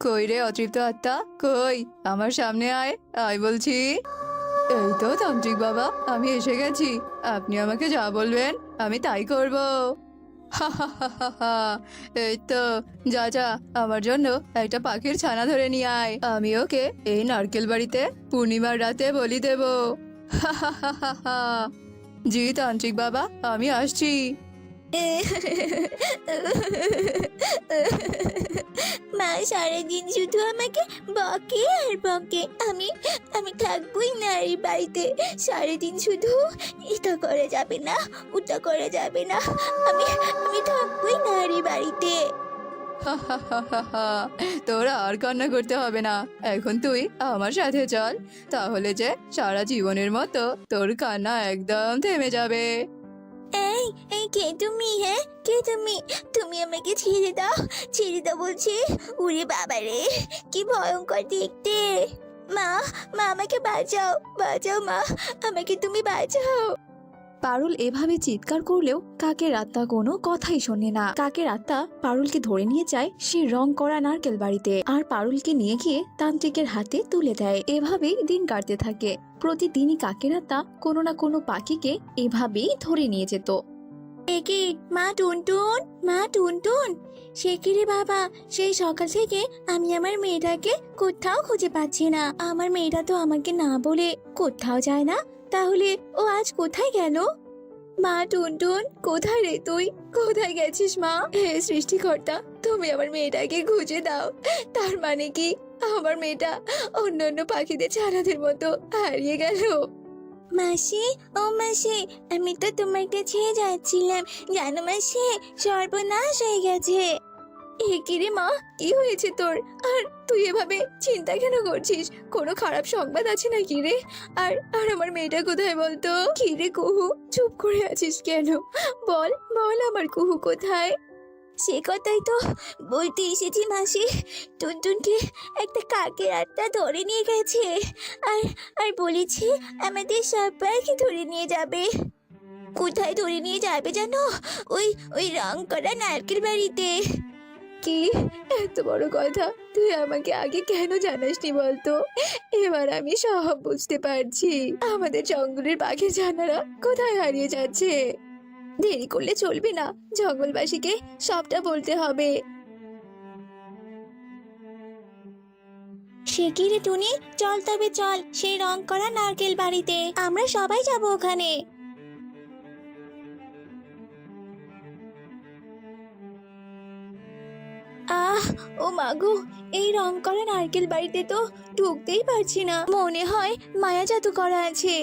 কই রে অতৃপ্ত আত্মা, কই? আমার সামনে আয়, আয় বলছি। এই তো তান্ত্রিক বাবা, আমি এসে গেছি। আপনি আমাকে যা বলবেন আমি তাই করব। হা হা হা হা হা। এই তো, যা যা, আমার জন্য একটা পাখির ছানা ধরে নিয়ে আয়। আমি ওকে এই নারকেল বাড়িতে পূর্ণিমার রাতে বলি দেব। হা হা হা হা হা। জি তান্ত্রিক বাবা, আমি আসছি। মা সারাদিন শুধু আমাকে বকে আর বকে। আমি আমি থাকবোই না এই বাড়িতে। সারাদিন শুধু এটা করে যাবে না, ওটা করে যাবে না। আমি আমি থাকবোই না আর এই বাড়িতে। হা হা হা হা হা। তোরা আর কান্না করতে হবে না, এখন তুই আমার সাথে চল। তাহলে যে সারা জীবনের মতো তোর কান্না একদম থেমে যাবে। এই এই কে তুমি? হ্যাঁ, কে তুমি? তুমি আমাকে ছেড়ে দাও, ছেড়ে দাও বলছি। ওরে বাবা রে, কি ভয়ঙ্কর দেখতে। মা, মা আমাকে বাঁচাও, বাঁচাও মা, আমাকে তুমি বাঁচাও। পারুল এভাবে চিৎকার করলেও কাকের আত্মা কোনো কথাই শোনে না। কাকের আত্মা পারুলকে ধরে নিয়ে যায় সে রং করা নারকেল বাড়িতে, আর পারুলকে নিয়ে গিয়ে তান্ত্রিকের হাতে তুলে দেয়। এভাবেই দিন কাটতে থাকে। প্রতিদিনই কাকের আত্মা কোনো না কোনো পাখিকে এভাবেই ধরে নিয়ে যেত। একে মা টুনটুন, মা টুনটুন, সে কি রে বাবা? সেই সকাল থেকে আমি আমার মেয়েটাকে কোথাও খুঁজে পাচ্ছি না। আমার মেয়েটা তো আমাকে না বলে কোথাও যায় না, তাহলে ও আজ কোথায় গেল? মা টুনটুন, কোথায় রে তুই? কোথায় গেছিস মা? হে সৃষ্টিকর্তা, তুমি আমার মেয়েটাকে খুঁজে দাও। তার মানে কি আমার মেয়েটা অন্য অন্য পাখিদের ছানাদের মতো হারিয়ে গেল? মাসি, ও মাসি, আমি তো তোমার কাছে যাচ্ছিলাম, জানো মাসি, সর্বনাশ হয়ে গেছে। এ কি রে মা, কি হয়েছে তোর? আর তুই এভাবে চিন্তা কেন করছিস? কোনো খারাপ সংবাদ আছে নাকি রে? আর আর আমার মেয়েটা কোথায় বলতো? কি রে কুহু, চুপ করে আছিস কেন? বল বল, আমার কুহু কোথায়? সে কথাই তো বলতে এসেছি মাসি। টুনটুনকে একটা কাকের আত্মা ধরে নিয়ে গেছে। আর আর বলেছে আমাদের সবাইকে ধরে নিয়ে যাবে। কোথায় ধরে নিয়ে যাবে জানো? ওই ওই রং করা নারকেল বাড়িতে। কি এত বড় কথা তুই আমাকে আগে কেন জানাসনি বলতো? এবার আমি সব বুঝতে পারছি। আমাদের জঙ্গলের পাখি জানারা কোথায় হারিয়ে যাচ্ছে। দেরি করলে চলবে না, জঙ্গলবাসীকে সবটা বলতে হবে। সে কি রে টুনি, চল তবে চল সেই রং করা নারকেল বাড়িতে, আমরা সবাই যাব ওখানে। আহ, ও মাগো, এই রং করা নারকেল বাড়িতে তো ঢুকতেই পারছি না। মনে হয় মায়া জাদু করা আছে।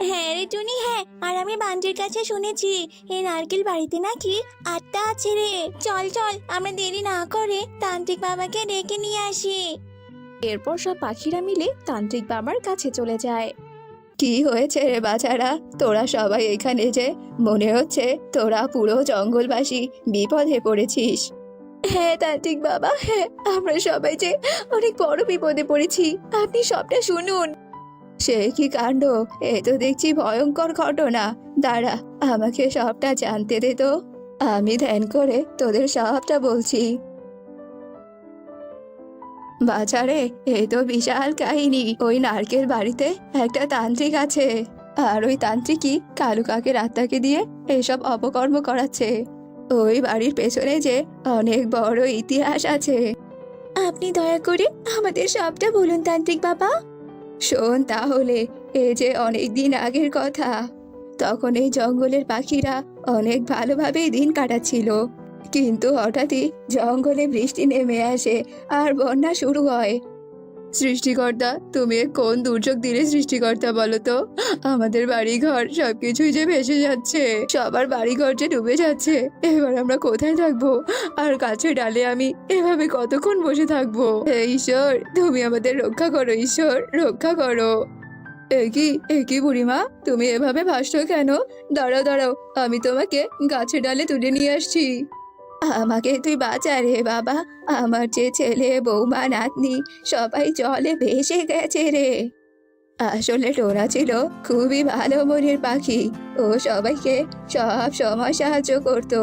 হ্যাঁ রে টুনি, হ্যাঁ, আর আমি বান্টির কাছে শুনেছি এই নারকেল বাড়িতে নাকি আত্মা আছে রে। চল চল, আমরা দেরি না করে তান্ত্রিক বাবাকে ডেকে নিয়ে আসি। এরপর সব পাখিরা মিলে তান্ত্রিক বাবার কাছে চলে যায়। কি হয়েছে রে বাছারা, তোরা সবাই এখানে যে? মনে হচ্ছে তোরা পুরো জঙ্গলবাসী বিপদে পড়েছিস। হ্যাঁ তান্ত্রিক বাবা, হ্যাঁ, আমরা সবাই যে অনেক বড় বিপদে পড়েছি, আপনি সবটা শুনুন। সে কি কাণ্ড! এ তো দেখছি ভয়ঙ্কর ঘটনা। দাঁড়া, আমাকে সবটা জানতে দে তো। আমি ধ্যান করে তোদের সবটা বলছি। বাছারে, এই তো বিশাল কাহিনী। ওই নারকেল বাড়িতে একটা তান্ত্রিক আছে, আর ওই তান্ত্রিকই কালু কাকের আত্মাকে দিয়ে এসব অপকর্ম করাচ্ছে। ওই বাড়ির পেছনে যে অনেক বড় ইতিহাস আছে। আপনি দয়া করে আমাদের সবটা বলুন তান্ত্রিক বাবা। শোন তাহলে, এ যে অনেক দিন আগের কথা। তখন এই জঙ্গলের পাখিরা অনেক ভালোভাবেই দিন কাটাচ্ছিল, কিন্তু হঠাৎই জঙ্গলে বৃষ্টি নেমে আসে আর বন্যা শুরু হয়। সৃষ্টিকর্তা, তুমি এ কোন দুর্যোগ দিলে সৃষ্টিকর্তা বলো তো? আমাদের বাড়িঘর সবকিছুই যে ভেসে যাচ্ছে, সবার বাড়িঘর যে ডুবে যাচ্ছে। এবার আমরা কোথায় থাকবো? আর গাছের ডালে আমি এভাবে কতক্ষণ বসে থাকবো? হে ঈশ্বর, তুমি আমাদের রক্ষা করো, ঈশ্বর রক্ষা করো। একই বুড়িমা, তুমি এভাবে ভাসছো কেন? দাঁড়াও দাঁড়াও, আমি তোমাকে গাছের ডালে তুলে নিয়ে আসছি। আমাকে তুই বাঁচা রে বাবা, আমার যে ছেলে বৌমা নাতনি সবাই জলে ভেসে গেছে রে। আসলে টোনা ছিল খুবই ভালো মনের পাখি, ও সবাইকে সব সময় সাহায্য করতো।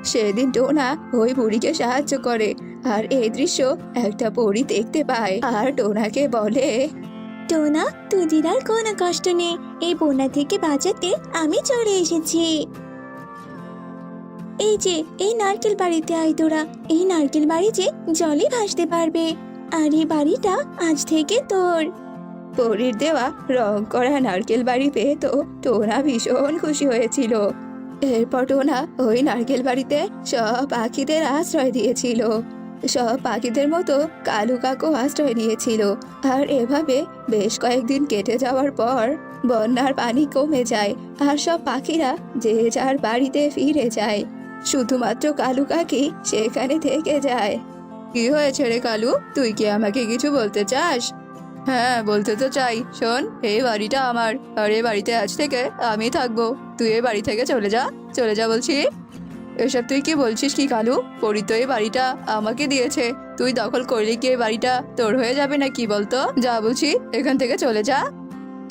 সেদিন টোনা ওই বুড়িকে সাহায্য করে, আর এই দৃশ্য একটা পরী দেখতে পায় আর টোনাকে বলে, টোনা, তোদের আর কোনো কষ্ট নেই, এই বন্যা থেকে বাঁচাতে আমি চলে এসেছি। এই যে এই নারকেল বাড়িতে আয় তোরা, এই নারকেল বাড়ি যে জলে ভাসতে পারবে, আর এই বাড়িটা আজ থেকে তোর। পরীর দেওয়া রং করা নারকেল বাড়ি পেয়ে তো টোনা ভীষণ খুশি হয়েছিল। এরপর টোনা ওই নারকেল বাড়িতে সব পাখিদের আশ্রয় দিয়েছিল। সব পাখিদের মতো কালু কাকু আশ্রয় নিয়েছিল। আর এভাবে বেশ কয়েকদিন কেটে যাওয়ার পর বন্যার পানি কমে যায় আর সব পাখিরা যে যার বাড়িতে ফিরে যায়। শুধুমাত্র কালু কাকি সেখানে থেকে যায়। কি হয়েছে রে কালু, তুই কি আমাকে কিছু বলতে চাস? হ্যাঁ, বলতে তো চাই। শোন, এই বাড়িটা আমার, আর এই বাড়িতে আজ থেকে আমি থাকবো। তুই এই বাড়ি থেকে চলে যা, চলে যা বলছি। এসব তুই কি বলছিস কি কালু? পরি তো এই বাড়িটা আমাকে দিয়েছে, তুই দখল করলে কি এই বাড়িটা তোর হয়ে যাবে না কি বলতো? যা বলছি, এখান থেকে চলে যা।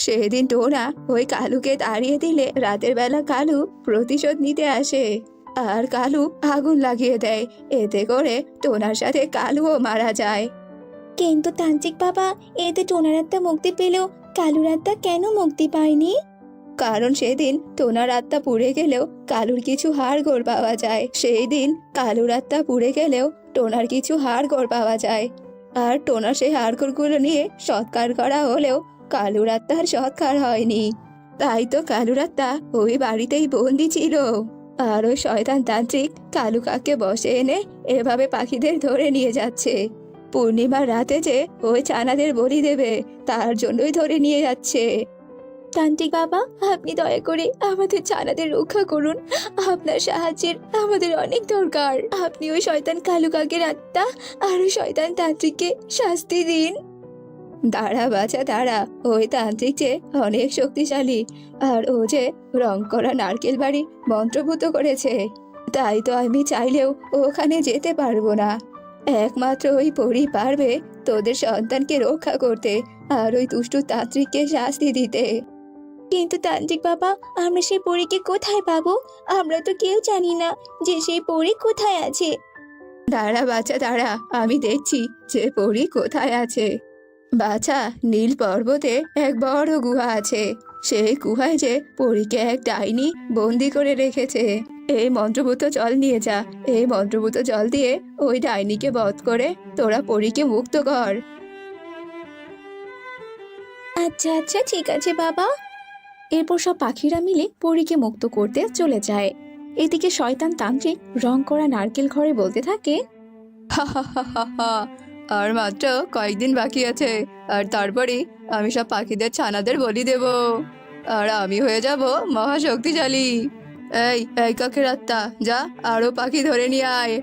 সেদিন টোনা ওই কালুকে তাড়িয়ে দিলে রাতের বেলা কালু প্রতিশোধ নিতে আসে আর কালু আগুন লাগিয়ে দেয়। এতে করে টোনার সাথে কালুও মারা যায়। কিন্তু তান্ত্রিক বাবা, এতে টোনার আত্মা মুক্তি পেলেও কালুর আত্মা কেন মুক্তি পায়নি? কারণ সেদিন টোনার আত্মা পুড়ে গেলেও কালুর কিছু হাড়গোড় পাওয়া যায়। সেই দিন কালুর আত্মা পুড়ে গেলেও টোনার কিছু হাড়গোড় পাওয়া যায়। আর টোনার সেই হাড়গোড়গুলো নিয়ে সৎকার করা হলেও কালুর আত্মার সৎকার হয়নি। তাই তো কালুর আত্মা ওই বাড়িতেই বন্দি ছিল। আর ওই শয়তান তান্ত্রিক কালু কাককে বসে এনে এভাবে পাখিদের ধরে নিয়ে যাচ্ছে। পূর্ণিমার রাতে যে ওই ছানাদের বলি দেবে, তার জন্যই ধরে নিয়ে যাচ্ছে। তান্ত্রিক বাবা, আপনি দয়া করে আমাদের ছানাদের রক্ষা করুন, আপনার সাহায্যের আমাদের অনেক দরকার। আপনি ওই শয়তান কালু কাকের আত্মা আর ওই শয়তান তান্ত্রিককে শাস্তি দিন। দাঁড়া বাছা দাঁড়া, ওই তান্ত্রিক যে অনেক শক্তিশালী, আর ও যে রং করা নারকেল বাড়ি মন্ত্রভূত করেছে। তাই তো আমি চাইলেও ওখানে যেতে পারবো না। একমাত্র ওই পরী পারবে তোদের সন্তানকে রক্ষা করতে আর ওই দুষ্টু তান্ত্রিককে শাস্তি দিতে। কিন্তু তান্ত্রিক বাবা, আমরা সেই পরীকে কোথায় পাবো? আমরা তো কেউ জানি না যে সেই পরী কোথায় আছে। দাঁড়া বাছা দাঁড়া, আমি দেখছি যে পরী কোথায় আছে। বাছা, নীল পর্বতে এক বড় গুহা আছে। সেই গুহায় যে পরীকে এক ডাইনি বন্দি করে রেখেছে। এই মন্ত্রভূত জল নিয়ে যা, এই মন্ত্রভূত জল দিয়ে ওই ডাইনিকে বধ করে তোরা পরীকে মুক্ত কর। আচ্ছা আচ্ছা, ঠিক আছে বাবা। এরপর সব পাখিরা মিলে পরীকে মুক্ত করতে চলে যায়। এদিকে শয়তান তান্ত্রিক রং করা নারকেল ঘরে বলতে থাকে, আর মাত্র কয়েকদিন বাকি আছে, আর তারপরে আমি সব পাখিদের ছানাদের বলি দেব, আর আমি হয়ে যাব মহাশক্তিশালী। এই এই কাকের আত্মা, যা আরো পাখি ধরে নিয়ে আয়।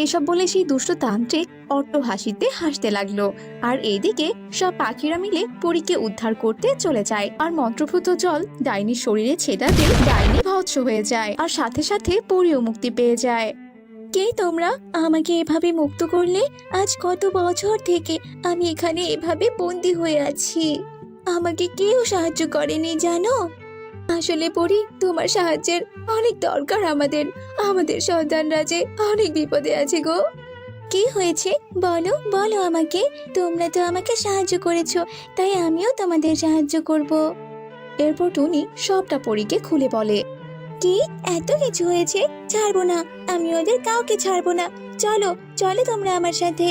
এসব বলে সেই দুষ্ট তান্ত্রিক অট্ট হাসিতে হাসতে লাগলো। আর এইদিকে সব পাখিরা মিলে পরীকে উদ্ধার করতে চলে যায়। আর মন্ত্রভূত জল ডাইনির শরীরে ছেটাতে ডাইনি ভৎস হয়ে যায়, আর সাথে সাথে পরীও মুক্তি পেয়ে যায়। কে তোমরা? আমাকে এভাবে মুক্ত করলে? আজ কত বছর থেকে আমি এখানে এভাবে বন্দি হয়ে আছি, আমাকে কেউ সাহায্য করেনি জানো। আসলে পরি, তোমার সাহায্যের অনেক দরকার আমাদের। আমাদের সন্তানরা যে অনেক বিপদে আছে গো। কি হয়েছে বলো বলো আমাকে। তোমরা তো আমাকে সাহায্য করেছো, তাই আমিও তোমাদের সাহায্য করব। এরপর টুনি সবটা পরীকে খুলে বলে। কি এত কিছু হয়েছে? ছাড়বো না, আমি ওদের কাউকে ছাড়বো না। চলো চলো তোমরা আমার সাথে।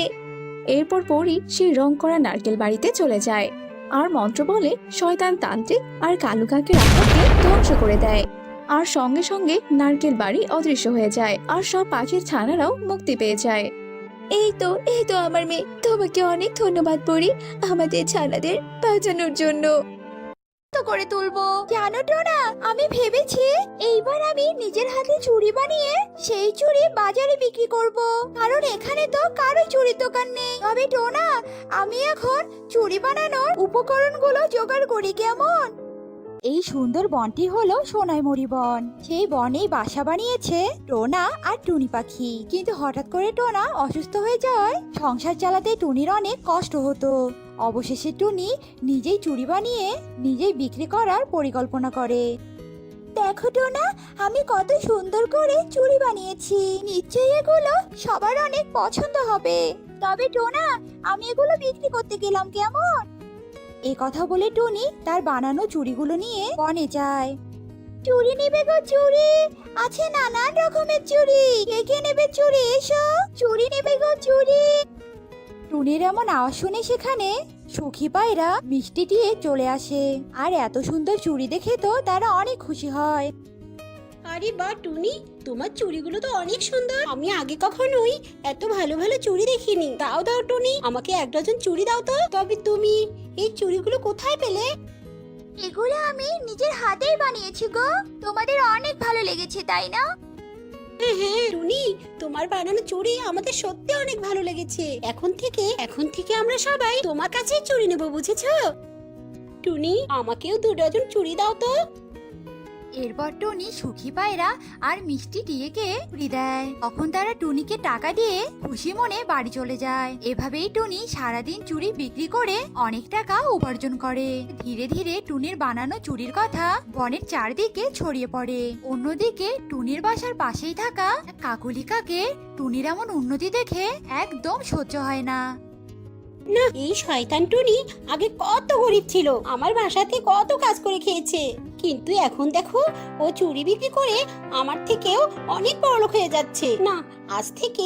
এরপর পরী সেই রং করা নারকেল বাড়িতে চলে যায় আর মন্ত্র বলে শয়তান তান্ত্রিক আর কালু কাকের আত্মাকে ধ্বংস করে দেয়। আর সঙ্গে সঙ্গে নারকেল বাড়ি অদৃশ্য হয়ে যায় আর সব পাখির ছানারাও মুক্তি পেয়ে যায়। এই তো আমার মেয়ে, তোমাকে অনেক ধন্যবাদ পরি আমাদের ছানাদের বাঁচানোর জন্য। করে তুলবো জানো টোনা, আমি ভেবেছি এইবার আমি নিজের হাতে চুড়ি বানিয়ে সেই চুড়ি বাজারে বিক্রি করব, কারণ এখানে তো কারো চুড়ির দোকান নেই। তবে টোনা, আমি এখন চুড়ি বানানোর উপকরণগুলো জোগাড় করি, কেমন? এই সুন্দর বনটি হলো সোনাইমুড়ি বন। সেই বনেই বাসা বানিয়েছে টোনা আর টুনি পাখি। কিন্তু হঠাৎ করে টোনা অসুস্থ হয়ে যাওয়ায় সংসার চালাতে টুনির অনেক কষ্ট হতো। অবশেষে টুনি নিজেই চুড়ি বানিয়ে নিজেই বিক্রি করার পরিকল্পনা করে। দেখো টোনা, আমি কত সুন্দর করে চুড়ি বানিয়েছি। নিশ্চয়ই এগুলো সবার অনেক পছন্দ হবে। তবে টোনা, আমি এগুলো বিক্রি করতে গেলাম কেমন? এই কথা বলে টুনি তার বানানো চুড়িগুলো নিয়ে বনে যায়। চুড়ি নেবে গো চুড়ি, আছে নানান রকমের চুড়ি। কে কে নেবে চুড়ি? এসো, চুড়ি নেবে গো চুড়ি। টুনির এমন আওয়াজ শুনে সেখানে সুখী পায়রা মিষ্টি দিয়ে চলে আসে। আর এত সুন্দর চুড়ি দেখে তো তারা অনেক খুশি হয়। আরে বাহ টুনি, তোমার চুড়িগুলো তো অনেক সুন্দর। আমি আগে কখনোই এত ভালো ভালো চুড়ি দেখিনি। দাও দাও টুনি, আমাকে এক ডজন চুড়ি দাও তো। তবে তুমি এই চুড়িগুলো কোথায় পেলে? এগুলো আমি নিজের হাতেই বানিয়েছি গো। তোমাদের অনেক ভালো লেগেছে তাই না? হ্যাঁ হ্যাঁ টুনি, তোমার বানানো চুড়ি আমাদের সত্যি অনেক ভালো লেগেছে। এখন থেকে আমরা সবাই তোমার কাছেই চুড়ি নেব, বুঝেছো? টুনি, আমাকেও 2 ডজন চুড়ি দাও তো। এরপর টুনি সুখী পায়রা আর মিষ্টি টিয়েকে চুড়ি দেয়। তখন তারা টুনিকে টাকা দিয়ে খুশি মনে বাড়ি চলে যায়। এভাবেই টুনি সারাদিন চুড়ি বিক্রি করে অনেক টাকা উপার্জন করে। ধীরে ধীরে টুনির বানানো চুড়ির কথা বনের চারদিকে ছড়িয়ে পড়ে। অন্যদিকে টুনির বাসার পাশেই থাকা কাকুলি কাকে টুনির এমন উন্নতি দেখে একদম সহ্য হয় না। না, এই শয়তান টুনি আগে কত গরিব ছিল, আমার বাসাতে কত কাজ করে খেয়েছে, কিন্তু এখন দেখো ও চুড়ি বিক্রি করে আমার থেকেও অনেক বড়লোক হয়ে যাচ্ছে। না, আজ থেকে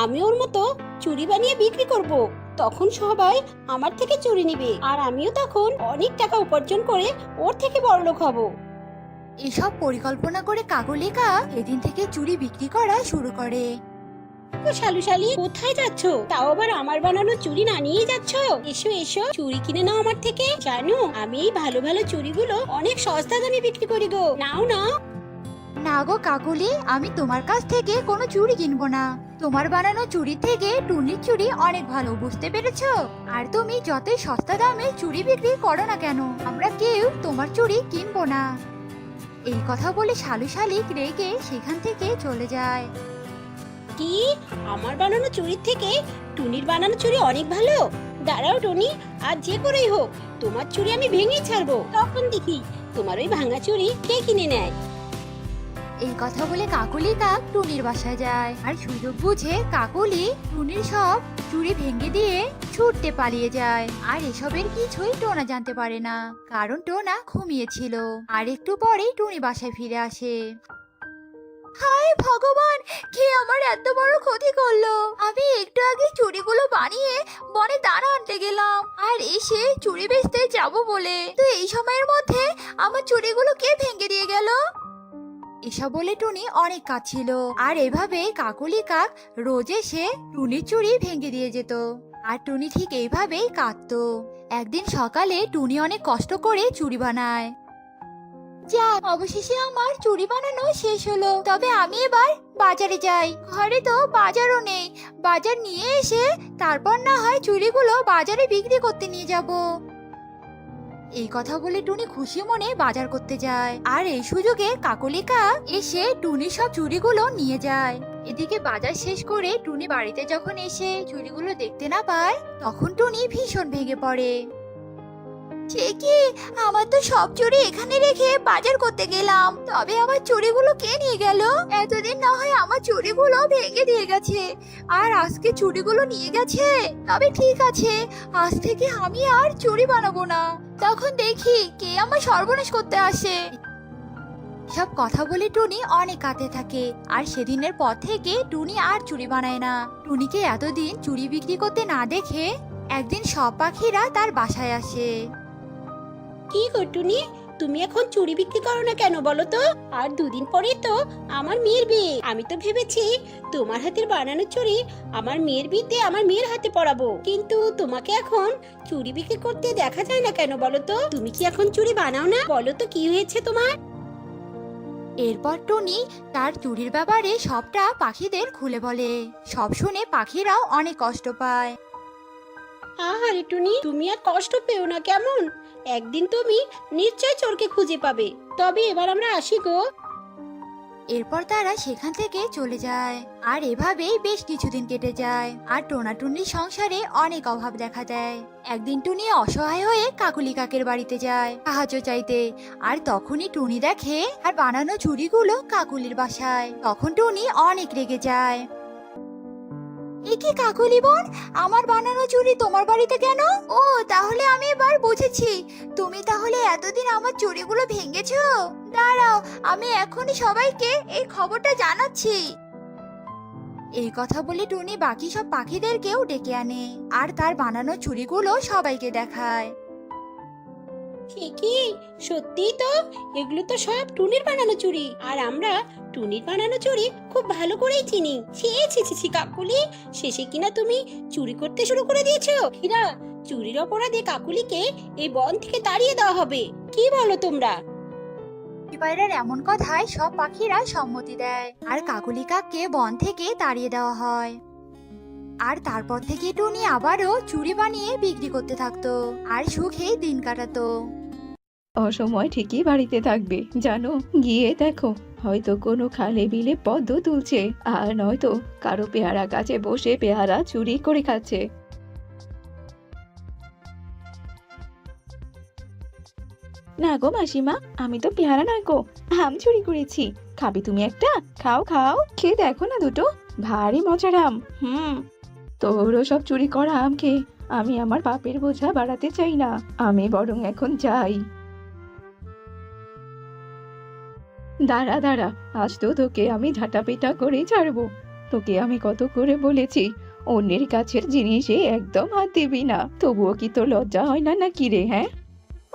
আমি ওর মতো চুড়ি বানিয়ে বিক্রি করব। তখন সবাই আমার থেকে চুড়ি নেবে আর আমিও তখন অনেক টাকা উপার্জন করে ওর থেকে বড়লোক হব। এসব পরিকল্পনা করে কাকলিকা এদিন থেকে চুড়ি বিক্রি করা শুরু করে। তো শালু শালি, কোথায় যাচ্ছো? তাও আবার আমার বানানো চুড়ি না নিয়ে যাচ্ছো? এসো এসো, চুড়ি কিনে নাও আমার থেকে। জানো, আমি এই ভালো ভালো চুড়িগুলো অনেক সস্তা দামে বিক্রি করি গো। নাও নাও। না গো কাকুলি, আমি তোমার কাছ থেকে কোনো চুড়ি কিনবো না। তোমার বানানো চুড়ি থেকে টুনির চুড়ি অনেক ভালো, বুঝতে পেরেছো? আর তুমি যতই সস্তা দামে চুড়ি বিক্রি করো না কেন, আমরা কেউ তোমার চুড়ি কিনবো না। এই কথা বলে শালু শালিক রেগে সেখান থেকে চলে যায়। কি, আমার বানানো চুড়ির থেকে টুনির বানানো চুড়ি অনেক ভালো? দাঁড়াও টুনি, আর যে করেই হোক তোমার চুড়ি আমি ভেঙেই ছাড়বো। তখন দেখি তোমার ওই ভাঙা চুড়ি কে কিনে নেয়। এই কথা বলে কাকুলি কাক টুনির বাসায় যায়। আর সুযোগ বুঝে কাকুলি টুনির সব চুড়ি ভেঙে দিয়ে ছুটতে পালিয়ে যায়। আর এসবের কিছুই টোনা জানতে পারে না, কারণ টোনা ঘুমিয়েছিল। আর একটু পরেই টুনি বাসায় ফিরে আসে। হায় ভগবান, কে আমার এত বড় ক্ষতি করলো? আমি একটু আগে চুড়িগুলো বানিয়ে বনে দানা আনতে গেলাম আর এসে চুড়ি বেচতে যাবো বলে, তো এই সময়ের মধ্যে আমার চুড়িগুলো কে ভেঙে দিয়ে গেল? এসব বলে টুনি অনেক কাঁদছিল। আর এভাবে কাকুলি কাক রোজ এসে টুনির চুড়ি ভেঙে দিয়ে যেত। আর টুনি ঠিক এইভাবেই কাঁদতো। একদিন সকালে টুনি অনেক কষ্ট করে চুড়ি বানায়। যাক, অবশেষে আমার চুড়ি বানানো শেষ হলো। তবে আমি এবার বাজারে যাই। ঘরে তো বাজারও নেই। বাজার নিয়ে এসে তারপর না হয় চুড়িগুলো বাজারে বিক্রি করতে নিয়ে যাব। এই কথা বলে টুনি খুশি মনে বাজার করতে যায়। আর এই সুযোগে কাকলিকা এসে টুনি সব চুড়িগুলো নিয়ে যায়। এদিকে বাজার শেষ করে টুনি বাড়িতে যখন এসে চুড়িগুলো দেখতে না পায়, তখন টুনি ভীষণ ভেঙে পড়ে। সে কি, আমার তো সব চুড়ি এখানে রেখে বাজার করতে গেলাম, তবে আমার চুড়িগুলো কে নিয়ে গেল? এতদিন না হয় আমার চুড়িগুলো ভেঙে দিয়ে গেছে, আর আজকে চুড়িগুলো নিয়ে গেছে। তবে ঠিক আছে, আজ থেকে আমি আর চুড়ি বানাবো না। তখন দেখি কে আমার সর্বনাশ করতে আসে। সব কথা বলে টুনি অনেক কাঁদতে থাকে। আর সেদিনের পর থেকে টুনি আর চুড়ি বানায় না। টুনিকে এতদিন চুড়ি বিক্রি করতে না দেখে একদিন সব পাখিরা তার বাসায় আসে। কি গো টুনি, তুমি এখন চুড়ি বিক্রি করো না কেন বলো তো? আর 2 দিন পরেই তো আমার মেয়ের বিয়ে। আমি তো ভেবেছি তোমার হাতের বানানো চুড়ি আমার মেয়ের বিয়েতে আমার মেয়ের হাতে পরাবো, কিন্তু তোমাকে এখন চুড়ি বিক্রি করতে দেখা যায় না কেন বলো তো? তুমি কি এখন চুড়ি বানাও না? বলো তো কি হয়েছে তোমার? এরপর টুনি তার চুড়ির ব্যাপারে সবটা পাখিদের খুলে বলে। সব শুনে পাখিরাও অনেক কষ্ট পায়। আহারে টুনি, তুমি আর কষ্ট পেও না কেমন? একদিন তুমি নিশ্চয় চোরকে খুঁজে পাবে। তবে এবার আমরা আসি গো। এরপর তারা সেখান থেকে চলে যায়। আর এভাবেই বেশ কিছুদিন কেটে যায়। আর টোনাটুনির সংসারে অনেক অভাব দেখা দেয়। একদিন টুনি অসহায় হয়ে কাকুলি কাকের বাড়িতে যায় সাহায্য চাইতে। আর তখনই টুনি দেখে আর বানানো চুড়িগুলো কাকুলির বাসায়। তখন টুনি অনেক রেগে যায়। এ কি কাকুলি বোন, আমার বানানো চুড়ি তোমার বাড়িতে কেন? ও তাহলে আমি এবার বুঝেছি, তুমি তাহলে এতদিন আমার চুড়িগুলো ভেঙেছো। দাঁড়াও, আমি এখনই সবাইকে এই খবরটা জানাচ্ছি। এই কথা বলে টুনি বাকি সব পাখিদেরকেও ডেকে আনে আর তার বানানো চুড়িগুলো সবাইকে দেখায়। কি সত্যিই তো, এগুলো তো সব টুনির বানানো চুড়ি। আর আমরা টুনির বানানো চুড়ি খুব ভালো করেই চিনি। ছি কাকুলি, শেষে কিনা তুমি চুরি করতে শুরু করে দিয়েছো। এরা চুরির অপরাধে কাকুলিকে এই বন থেকে তাড়িয়ে দেওয়া হবে। কি বলো তোমরা? পায়রার এমন কথায় সব পাখিরা সম্মতি দেয় আর কাকুলি কাককে বন থেকে তাড়িয়ে দেওয়া হয়। আর তারপর থেকে টুনি আবারও চুড়ি বানিয়ে বিক্রি করতে থাকতো আর সুখেই দিন কাটাতো। অসময় ঠিকই বাড়িতে থাকবে জানো, গিয়ে দেখো হয়তো কোনো খালে বিলে পদ্ম তুলছে, আর নয়তো কারো পেয়ারা গাছে বসে পেয়ারা চুরি করে খাচ্ছে। না গো মাসিমা, আমি তো পেয়ারা না গো, আম চুরি করেছি। খাবি তুমি একটা? খাও খাও, খেয়ে দেখো না দুটো, ভারী মজার আম। তোরও সব চুরি করা আম খেয়ে আমি আমার পাপের বোঝা বাড়াতে চাই না, আমি বরং এখন যাই। দাঁড়া দাঁড়া, আজ তো তোকে আমি ঝাঁটাপিটা করে ছাড়বো। তোকে আমি কত করে বলেছি অন্যের কাছের জিনিসে একদম হাত দিবি না, তবুও কি তোর লজ্জা হয় না নাকি রে? হ্যাঁ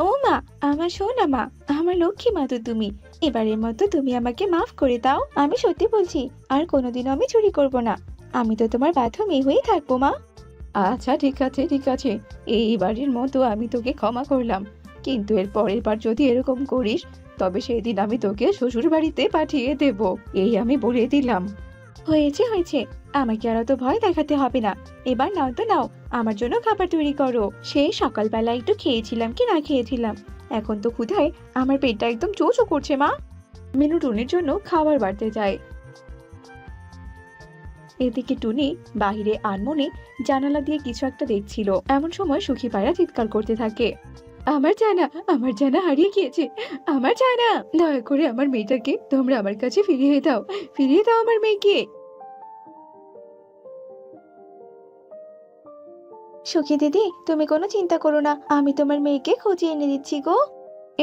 ও মা, আমার সোনা মা, আমার লক্ষ্মী মা তো তুমি, এবারের মতো তুমি আমাকে মাফ করে দাও। আমি সত্যি বলছি, আর কোনোদিনও আমি চুরি করব না। আমি তো তোমার বাধ্য মেয়ে হয়েই থাকবো মা। আচ্ছা ঠিক আছে ঠিক আছে, এইবারের মতো আমি তোকে ক্ষমা করলাম, কিন্তু এর পরের বার যদি এরকম করিস তবে সেদিন আমি তোকে শ্বশুর বাড়িতে পাঠিয়ে দেব, এই আমি বলে দিলাম। হয়েছে হয়েছে, আমাকে আর তো ভয় দেখাতে হবে না। এবার নাও তো নাও, আমার জন্য খাবার তৈরি করো। সেই সকালবেলা একটু খেয়েছিলাম কি না খেয়েছিলাম, এখন তো ক্ষুধায় আমার পেটটা একদম চোচো করছে মা। মিনু টুনির জন্য খাবার বাড়তে যায়। এদিকে টুনি বাহিরে আনমনে জানালা দিয়ে কিছু একটা দেখছিল। এমন সময় সুখী পায়রা চিৎকার করতে থাকে, আমার জানা হারিয়ে গিয়েছে, আমার জানা, দয়া করে আমার মেয়েটাকে তোমরা আমার কাছে ফিরিয়ে দাও, ফিরিয়ে দাও আমার মেয়েকে। সুখী দিদি, তুমি কোনো চিন্তা করো না, আমি তোমার মেয়েকে খুঁজে এনে দিচ্ছি গো।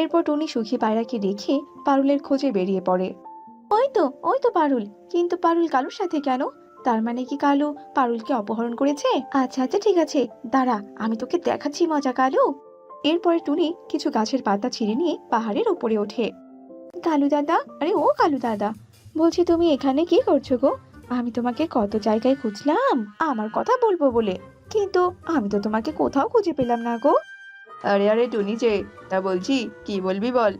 এরপর টুনি সুখী পায়রাকে রেখে পারুলের খোঁজে বেরিয়ে পড়ে। ওই তো পারুল, কিন্তু পারুল কালুর সাথে কেন? তার মানে কি কালু পারুলকে অপহরণ করেছে? আচ্ছা আচ্ছা ঠিক আছে, দাঁড়া আমি তোকে দেখাচ্ছি মজা কালু। এরপরে টুনি কিছু গাছের পাতা ছিঁড়ে নিয়ে পাহাড়ের উপরে ওঠে। কালু দাদা, আরে ও কালু দাদা, বলছি তুমি এখানে কি করছো গো? আমি তোমাকে কত জায়গায় খুঁজলাম আমার কথা বলবো বলে, কিন্তু আমি তো তোমাকে কোথাও খুঁজে পেলাম না গো। আরে আরে টুনি যে, তা বলছি কি বলবি বল,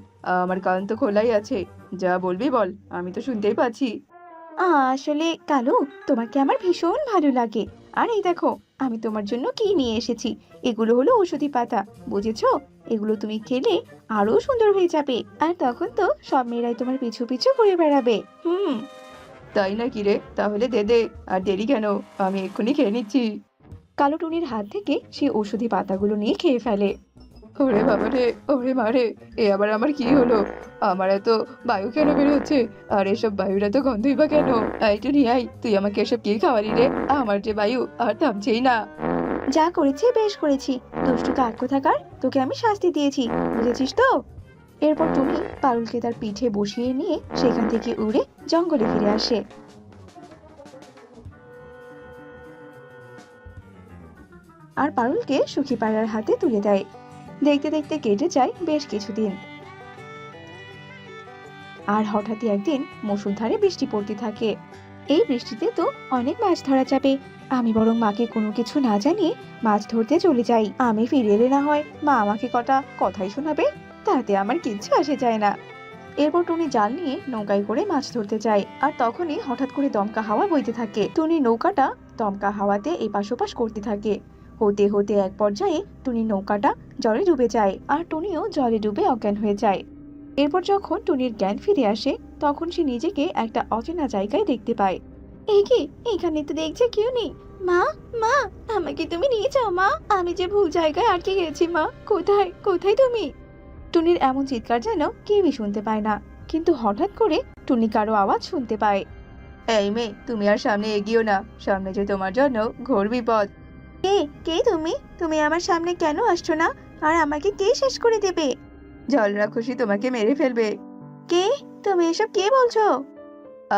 আমার কান তো খোলাই আছে, যা বলবি বল, আমি তো শুনতেই পাচ্ছি। আসলে কালু, তোমাকে আমার ভীষণ ভালো লাগে, আর এই দেখো আমি তোমার জন্য কি নিয়ে এসেছি। এগুলো হলো ঔষধি পাতা, বুঝেছো? এগুলো তুমি খেলে আরো সুন্দর হয়ে যাবে, আর তখন তো সব মেয়েরাই তোমার পিছু পিছু ঘুরে বেড়াবে। তাই নাকি রে? তাহলে দে দে, আর দেরি কেন, আমি এক্ষুনি খেয়ে নিচ্ছি। কালো টুনির হাত থেকে সে ঔষধি পাতাগুলো নিয়ে খেয়ে ফেলে। ওরে বাবা রে, ওরে মারে, এ আবার আমার কি হলো? আমার এত বায়ু কেন বেরোচ্ছে, আর এসব বায়ুরা তো গন্ধই বা কেন? এই টুনি আই, তুই আমাকে এসব কি খাওয়ালি রে? আমার যে বায়ু আর থামছেই না। যা করেছি বেশ করেছি, দুষ্টু কাক কোথাকার, তোকে আমি শাস্তি দিয়েছি, বুঝেছিস তো? এরপর টুনি পারুলকে তার পিঠে বসিয়ে নিয়ে সেখান থেকে উড়ে জঙ্গলে ফিরে আসে। আর পারুলকে সুখী পায়রার হাতে তুলে দেয়। দেখতে দেখতে কেটে যায় বেশ কিছুদিন। আর হঠাৎই একদিন মুষলধারে বৃষ্টি পড়তে থাকে। এই বৃষ্টিতে তো অনেক মাছ ধরা যাবে, আমি বরং মাকে কোনো কিছু না জানিয়ে মাছ ধরতে চলে যাই। আমি ফিরে এলে না হয় মা আমাকে কটা কথাই শোনাবে, তাতে আমার কিচ্ছু আসে যায় না। এরপর টুনি জাল নিয়ে নৌকায় করে মাছ ধরতে যায়। আর তখনই হঠাৎ করে দমকা হাওয়া বইতে থাকে। টুনি নৌকাটা দমকা হাওয়াতে এপাশ ওপাশ করতে থাকে। হতে হতে এক পর্যায়ে টুনি নৌকাটা জলে ডুবে যায়, আর টুনিও জলে ডুবে অজ্ঞান হয়ে যায়। এরপর যখন টুনির জ্ঞান ফিরে আসে তখন সে নিজেকে একটা অচেনা জায়গায় দেখতে পায়। এই কি, এখানে তো দেখছে কেউ নেই। মা, মা, আমাকে তুমি নিয়ে যাও মা, আমি যে ভুল জায়গায় আটকে গেছি মা, কোথায় কোথায় তুমি? টুনির এমন চিৎকার যেন কেউই শুনতে পায় না, কিন্তু হঠাৎ করে টুনি কারো আওয়াজ শুনতে পায়। এই মেয়ে, তুমি আর সামনে এগিয়েও না, সামনে যে তোমার জন্য ঘোর বিপদ। কে কে তুমি? তুমি আমার সামনে কেন আসছো না? আর আমাকে কে শেষ করে দেবে? জল রাক্ষসী তোমাকে মেরে ফেলবে। কে? তুমি এসব কে বলছো?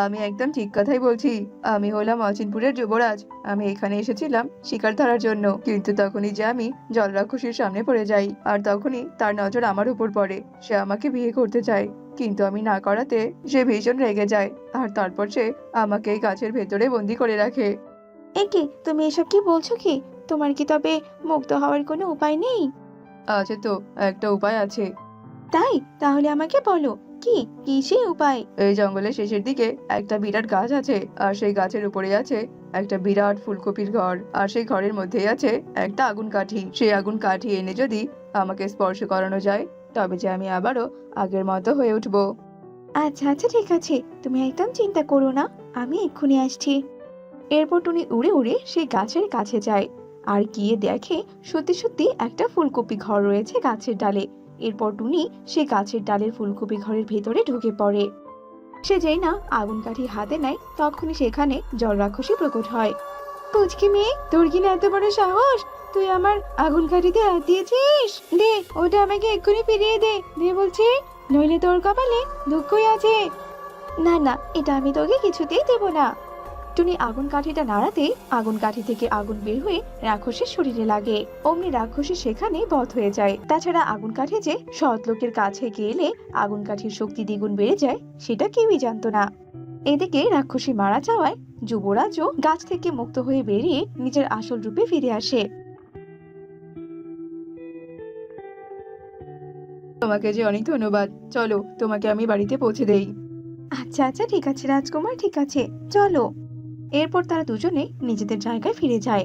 আমি একদম ঠিক কথাই বলছি। আমি হলাম অচিনপুরের যুবরাজ। আমি এখানে এসেছিলাম শিকার ধরার জন্য, কিন্তু তখনই যে আমি জল রাক্ষসীর সামনে পড়ে যাই, আর তখনই তার নজর আমার উপর পড়ে। সে আমাকে বিয়ে করতে চায়, কিন্তু আমি না করাতে সে ভীষণ রেগে যায়, আর তারপর সে আমাকে এই গাছের ভেতরে বন্দি করে রাখে। একে, তুমি এসব কি বলছো কি? তোমার কি তবে মুক্ত হওয়ার কোনো উপায় নেই? আছে তো, একটা উপায় আছে। তাই? তাহলে আমাকে বলো, কি কি সেই উপায়? এই জঙ্গলের শেষের দিকে একটা বিরাট গাছ আছে, আর সেই গাছের উপরে আছে একটা বিরাট ফুলকপির ঘর, আর সেই ঘরের মধ্যেই আছে একটা আগুন কাঠি। সেই আগুন কাঠি এনে যদি আমাকে স্পর্শ করানো যায়, তবে যে আমি আবারও আগের মতো হয়ে উঠবো। আচ্ছা আচ্ছা, ঠিক আছে, তুমি একদম চিন্তা করো না, আমি এক্ষুনি আসছি। এরপর টুনি উড়ে উড়ে সেই গাছের কাছে যায়, আর গিয়ে দেখে সত্যি সত্যি একটা ফুলকপি ঘর রয়েছে গাছের ডালে। এরপর টুনি সে গাছের ডালের ফুলকপি ঘরের ভেতরে ঢুকে পড়ে। সে যেই না আগুন কাঠি হাতে নেয়, তখনই সেখানে জল রাক্ষসী প্রকট হয়। পুচকি মেয়ে, তোর কিনা এত বড় সাহস! তুই আমার আগুন কাঠিতে হাত দিয়েছিস? দে, ওটা আমাকে এক্ষুনি ফিরিয়ে দে, দে বলছি, নইলে তোর কপালে দুঃখই আছে। না না, এটা আমি তোকে কিছুতেই দেব না। টুনি আগুন কাঠিটা নাড়াতে আগুন কাঠি থেকে আগুন বের হয়ে রাক্ষসের শরীরে লাগে। অমনি রাক্ষসী সেখানে বধ হয়ে যায়। তাছাড়া আগুন কাঠি যে সৎ লোকের কাছে গেলে আগুন কাঠির শক্তি দ্বিগুণ বেড়ে যায়, সেটা কেউই জানতো না। এদিকে রাক্ষসী মারা যাওয়ায় যুবরাজও গাছ থেকে মুক্ত হয়ে বেরিয়ে নিজের আসল রূপে ফিরে আসে। তোমাকে যে অনেক ধন্যবাদ। চলো, তোমাকে আমি বাড়িতে পৌঁছে দেই। আচ্ছা আচ্ছা, ঠিক আছে রাজকুমার, ঠিক আছে, চলো। এরপর তারা দুজনে নিজেদের জায়গায় ফিরে যায়।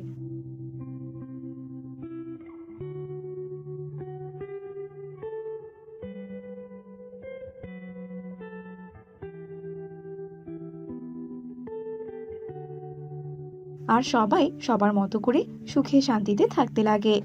আর সবাই সবার মতো করে সুখে শান্তিতে থাকতে লাগে।